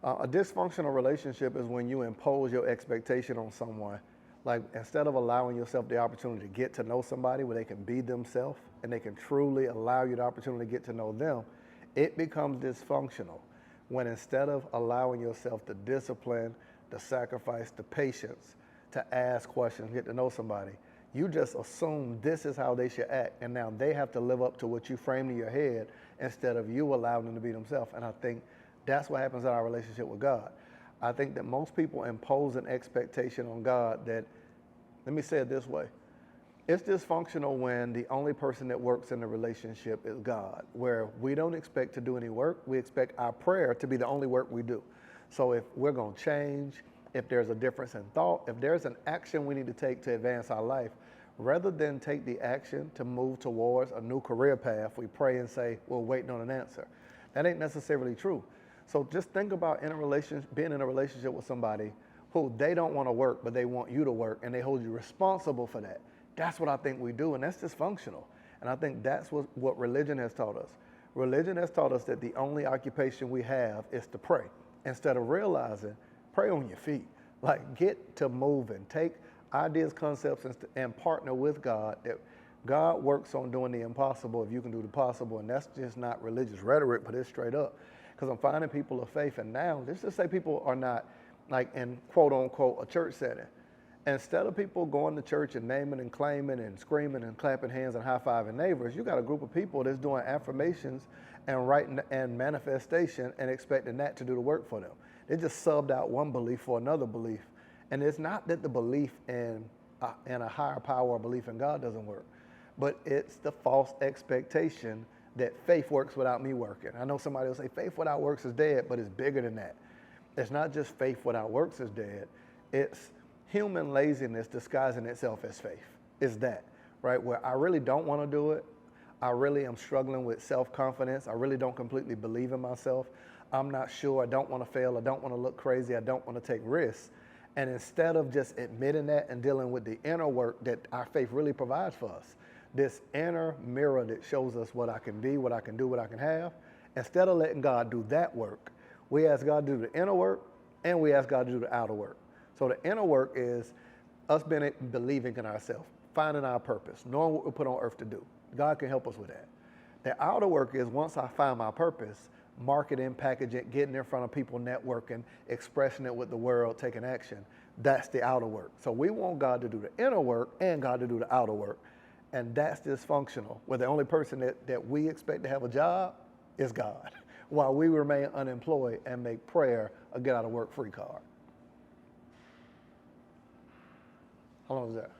A dysfunctional relationship is when you impose your expectation on someone. Like instead of allowing yourself the opportunity to get to know somebody where they can be themselves and they can truly allow you the opportunity to get to know them, it becomes dysfunctional when instead of allowing yourself the discipline, the sacrifice, the patience to ask questions, get to know somebody, you just assume this is how they should act. And now they have to live up to what you framed in your head instead of you allowing them to be themselves. And I think that's what happens in our relationship with God. I think that most people impose an expectation on God that, let me say it this way, it's dysfunctional when the only person that works in the relationship is God, where we don't expect to do any work. We expect our prayer to be the only work we do. So if we're going to change, if there's a difference in thought, if there's an action we need to take to advance our life, rather than take the action to move towards a new career path, we pray and say, we're waiting on an answer. That ain't necessarily true. So just think about being in a relationship with somebody who they don't want to work, but they want you to work, and they hold you responsible for that. That's what I think we do, and that's dysfunctional. And I think that's what religion has taught us. Religion has taught us that the only occupation we have is to pray. Instead of realizing, pray on your feet. Like, get to moving. Take ideas, concepts, and partner with God. That God works on doing the impossible if you can do the possible, and that's just not religious rhetoric, but it's straight up. Because I'm finding people of faith, and now, let's just say people are not like in quote unquote a church setting. Instead of people going to church and naming and claiming and screaming and clapping hands and high-fiving neighbors, you got a group of people that's doing affirmations and writing and manifestation and expecting that to do the work for them. They just subbed out one belief for another belief. And it's not that the belief in a higher power or belief in God doesn't work, but it's the false expectation that faith works without me working. I know somebody will say faith without works is dead, but it's bigger than that. It's not just faith without works is dead. It's human laziness disguising itself as faith. Is that, right? Where I really don't want to do it. I really am struggling with self-confidence. I really don't completely believe in myself. I'm not sure. I don't want to fail. I don't want to look crazy. I don't want to take risks. And instead of just admitting that and dealing with the inner work that our faith really provides for us, this inner mirror that shows us what I can be, what I can do, what I can have, instead of letting God do that work, we ask God to do the inner work and we ask God to do the outer work. So the inner work is us believing in ourselves, finding our purpose, knowing what we're put on earth to do. God can help us with that. The outer work is once I find my purpose, marketing, packaging, getting in front of people, networking, expressing it with the world, taking action. That's the outer work. So we want God to do the inner work and God to do the outer work. And that's dysfunctional, where the only person that we expect to have a job is God, while we remain unemployed and make prayer a get out of work free card. How long is that?